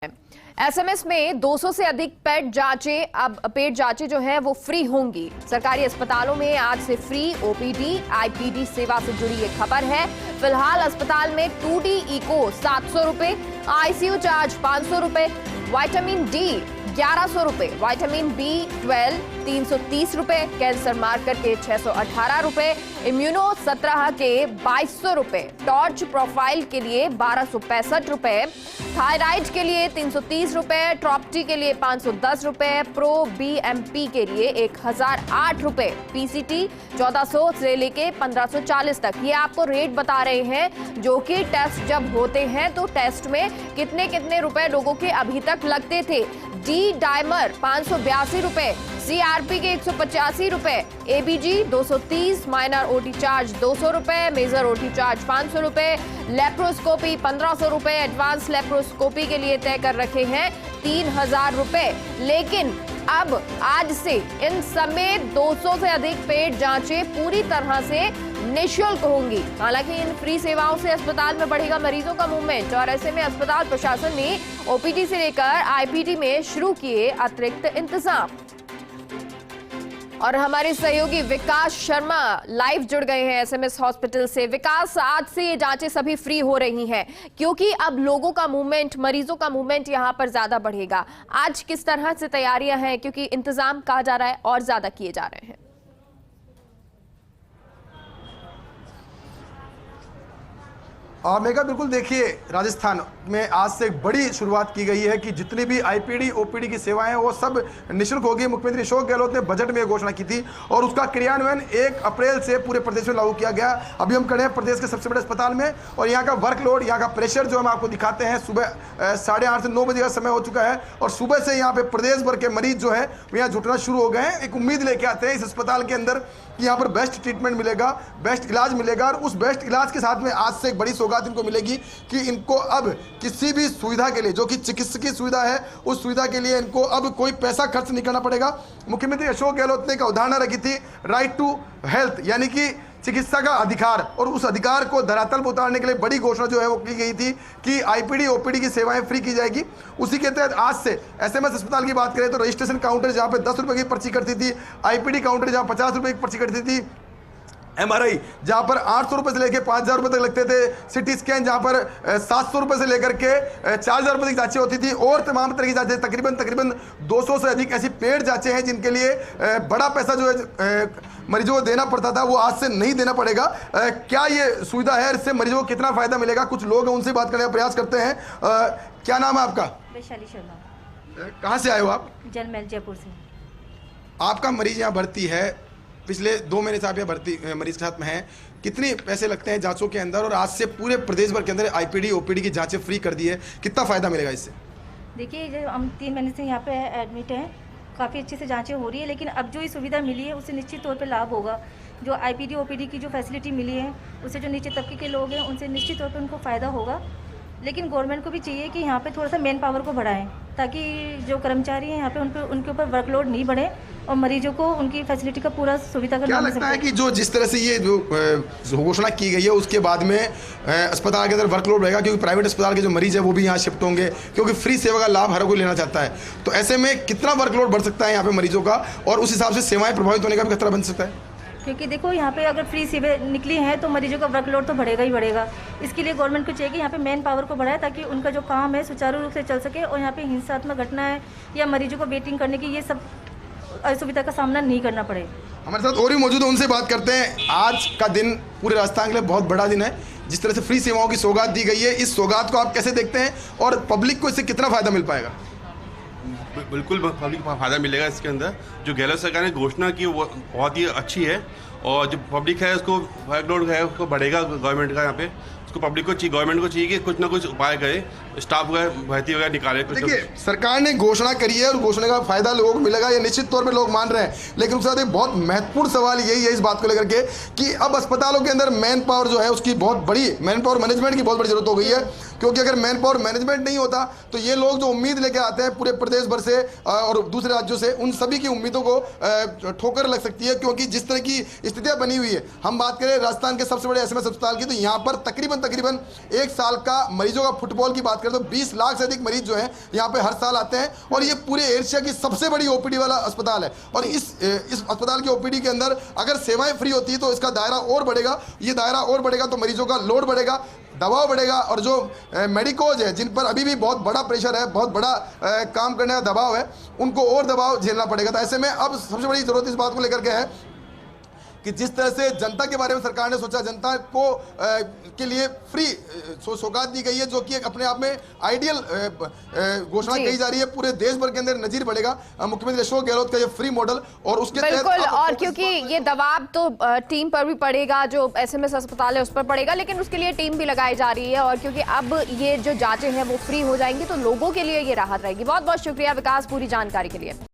SMS में 200 से अधिक पेट जांचें जो है वो फ्री होंगी। सरकारी अस्पतालों में आज से फ्री ओपीडी आईपीडी सेवा से जुड़ी ये खबर है। फिलहाल अस्पताल में 2D इको 700 रुपए, आईसीयू चार्ज 500 रुपए, विटामिन डी 1100 रुपए, विटामिन B12 330 रुपए, कैंसर मार्कर के 618 रुपए, इम्यूनो 17 के 2200 रुपए, टॉर्च प्रोफाइल के लिए 1265 रुपए, थायराइड के लिए 330 रुपए, ट्रॉप्टी के लिए 510 रुपए, प्रो BMP के लिए 1008 रुपए, पीसीटी 1400 से लेके 1540 तक। ये आपको रेट बता रहे हैं जो कि टेस्ट जब होते हैं तो टेस्ट में कितने कितने रुपए लोगों के अभी तक लगते थे। डी डायमर 582 रुपए, CRP के 185 रुपए, ABG 230, माइनर ओटी चार्ज 200 रुपए, मेजर ओटी चार्ज 500 रुपए, लेप्रोस्कोपी 1500 रुपए, एडवांस लेप्रोस्कोपी के लिए तय कर रखे हैं 3000 रुपए। लेकिन अब आज से इन समेत 200 से अधिक पेट जांचें पूरी तरह से निःशुल्क होंगी। हालांकि इन फ्री सेवाओं से अस्पताल में बढ़ेगा मरीजों का मूवमेंट और ऐसे में अस्पताल प्रशासन ने ओपीडी से लेकर आईपीडी में शुरू किए अतिरिक्त इंतजाम। और हमारे सहयोगी विकास शर्मा लाइव जुड़ गए हैं एसएमएस हॉस्पिटल से। विकास, आज से ये जांचें सभी फ्री हो रही हैं क्योंकि अब लोगों का मूवमेंट, मरीजों का मूवमेंट यहां पर ज्यादा बढ़ेगा। आज किस तरह से तैयारियां हैं क्योंकि इंतजाम कहा जा रहा है और ज्यादा किए जा रहे हैं? मेघा, बिल्कुल देखिए, राजस्थान में आज से एक बड़ी शुरुआत की गई है कि जितनी भी आईपीडी ओपीडी की सेवाएं हैं वो सब निःशुल्क होगी। मुख्यमंत्री अशोक गहलोत ने बजट में घोषणा की थी और उसका क्रियान्वयन 1 अप्रैल से पूरे प्रदेश में लागू किया गया। अभी हम खड़े हैं प्रदेश के सबसे बड़े अस्पताल में और यहाँ का वर्कलोड, यहाँ का प्रेशर जो हम आपको दिखाते हैं, सुबह 8:30 से 9 बजे का समय हो चुका है और सुबह से यहाँ पे प्रदेश भर के मरीज जो है वो यहाँ जुटना शुरू हो गए हैं। एक उम्मीद लेके आते हैं इस अस्पताल के अंदर कि यहाँ पर बेस्ट ट्रीटमेंट मिलेगा, बेस्ट इलाज मिलेगा और उस बेस्ट इलाज के साथ में आज से एक बड़ी सौगात इनको मिलेगी कि इनको अब किसी भी सुविधा के लिए, जो कि चिकित्सकीय सुविधा है, उस सुविधा के लिए इनको अब कोई पैसा खर्च नहीं करना पड़ेगा। मुख्यमंत्री अशोक गहलोत ने एक अवधारणा रखी थी, राइट टू हेल्थ, यानी कि चिकित्सा का अधिकार, और उस अधिकार को धरातल पर उतारने के लिए बड़ी घोषणा जो है वो की गई थी कि आईपीडी ओपीडी की सेवाएं फ्री की जाएगी। उसी के तहत आज से एसएमएस अस्पताल की बात करें तो रजिस्ट्रेशन काउंटर जहां पे 10 रुपए की पर्ची कटती थी, आईपीडी काउंटर जहां 50 रुपए की पर्ची कटती थी, MRI जहां पर 800 रुपए से लेकर 5000 रुपए तक लगते थे, सिटी स्कैन जहां पर 700 रुपए से लेकर के 4000 रुपए तक जांचें होती थी और तमाम तरह की जांचें, तकरीबन 200 से अधिक ऐसी पेड जांचें हैं जिनके लिए बड़ा पैसा जो है मरीजों को देना पड़ता था, वो आज से नहीं देना पड़ेगा। क्या ये सुविधा है, इससे मरीजों को कितना फायदा मिलेगा? कुछ लोग हैं, उनसे बात करने का प्रयास करते हैं। क्या नाम है आपका? वैशाली शर्मा। कहाँ से आए हो आप? जलमहल, जयपुर से। आपका मरीज यहाँ भर्ती है, पिछले 2 महीने से आप यहाँ भर्ती मरीज के साथ में हैं। कितने पैसे लगते हैं जांचों के अंदर और आज से पूरे प्रदेश भर के अंदर आईपीडी ओपीडी की जांचें फ्री कर दी है, कितना फायदा मिलेगा इससे? देखिए, जो हम 3 महीने से यहाँ पे एडमिट हैं, काफ़ी अच्छे से जांचें हो रही है, लेकिन अब जो ये सुविधा मिली है उससे निश्चित तौर पे लाभ होगा। जो आईपीडी ओपीडी की जो फैसिलिटी मिली है उससे जो नीचे तबके के लोग हैं उनसे निश्चित तौर पे उनको फ़ायदा होगा। लेकिन गवर्नमेंट को भी चाहिए कि यहाँ पे थोड़ा सा मैन पावर को बढ़ाएं ताकि जो कर्मचारी हैं यहाँ पे उनके ऊपर वर्कलोड नहीं बढ़े और मरीजों को उनकी फैसिलिटी का पूरा सुविधा का क्या लगता है कि जो जिस तरह से ये जो घोषणा की गई है उसके बाद में अस्पताल के अंदर वर्कलोड रहेगा, क्योंकि प्राइवेट अस्पताल के जो मरीज है वो भी यहाँ शिफ्ट होंगे क्योंकि फ्री सेवा का लाभ हर कोई लेना चाहता है, तो ऐसे में कितना वर्कलोड बढ़ सकता है यहाँ पे मरीजों का और उस हिसाब से सेवाएं प्रभावित होने का भी खतरा बन सकता है? क्योंकि देखो, यहाँ पे अगर फ्री सेवाएं निकली हैं तो मरीजों का वर्कलोड तो बढ़ेगा ही बढ़ेगा। इसके लिए गवर्नमेंट को चाहिए कि यहाँ पे मैन पावर को बढ़ाए ताकि उनका जो काम है सुचारू रूप से चल सके और यहाँ पे हिंसात्मक घटनाएं या मरीजों को वेटिंग करने की ये सब असुविधा का सामना नहीं करना पड़े। हमारे साथ और भी मौजूद है, उनसे बात करते हैं। आज का दिन पूरे राजस्थान के लिए बहुत बड़ा दिन है, जिस तरह से फ्री सेवाओं की सौगात दी गई है, इस सौगात को आप कैसे देखते हैं और पब्लिक को इससे कितना फ़ायदा मिल पाएगा? बिल्कुल पब्लिक को फ़ायदा मिलेगा इसके अंदर। जो गहलोत सरकार ने घोषणा की वो बहुत ही अच्छी है और जो पब्लिक है उसको वर्कलोड है उसको बढ़ेगा गवर्नमेंट का। यहाँ पे उसको पब्लिक को चाहिए, गवर्नमेंट को चाहिए कि कुछ ना कुछ उपाय करे, स्टाफ वगैरह भर्ती वगैरह निकाले। देखिए, सरकार ने घोषणा करी है और घोषणा का फायदा लोगों को मिलेगा, ये निश्चित तौर पे लोग मान रहे हैं, लेकिन उसके साथ एक बहुत महत्वपूर्ण सवाल यही है इस बात को लेकर के कि अब अस्पतालों के अंदर मैन पावर जो है उसकी बहुत बड़ी, मैन पावर मैनेजमेंट की बहुत बड़ी जरूरत हो गई है। क्योंकि अगर मैन पावर मैनेजमेंट नहीं होता तो ये लोग जो उम्मीद लेके आते हैं पूरे प्रदेश भर से और दूसरे राज्यों से, उन सभी की उम्मीदों को ठोकर लग सकती है। क्योंकि जिस तरह की स्थितियां बनी हुई है, हम बात करें राजस्थान के सबसे बड़े एसएमएस अस्पताल की, तो यहाँ पर तकरीबन एक साल का मरीजों का फुटबॉल की बात करें तो 20 लाख से अधिक मरीज जो है यहाँ पे हर साल आते हैं और ये पूरे एशिया की सबसे बड़ी ओपीडी वाला अस्पताल है। और इस अस्पताल की ओपीडी के अंदर अगर सेवाएं फ्री होती है तो इसका दायरा और बढ़ेगा। ये दायरा और बढ़ेगा तो मरीजों का लोड बढ़ेगा, दबाव बढ़ेगा और जो मेडिकोज है जिन पर अभी भी बहुत बड़ा प्रेशर है, बहुत बड़ा काम करने का दबाव है, उनको और दबाव झेलना पड़ेगा। तो ऐसे में अब सबसे बड़ी जरूरत इस बात को लेकर के है कि जिस तरह से जनता के बारे में सरकार ने सोचा, जनता को के लिए फ्री सौगात दी गई है, जो कि अपने आप में आइडियल घोषणा कही जा रही है। पूरे देश भर के अंदर नजीर बढ़ेगा मुख्यमंत्री अशोक गहलोत का ये फ्री मॉडल और उसके बिल्कुल। और क्योंकि ये दबाव तो टीम पर भी पड़ेगा, जो एसएमएस अस्पताल है उस पर पड़ेगा, लेकिन उसके लिए टीम भी लगाई जा रही है। और क्योंकि अब ये जो जांचें हैं वो फ्री हो जाएंगी तो लोगों के लिए ये राहत रहेगी। बहुत बहुत शुक्रिया विकास पूरी जानकारी के लिए।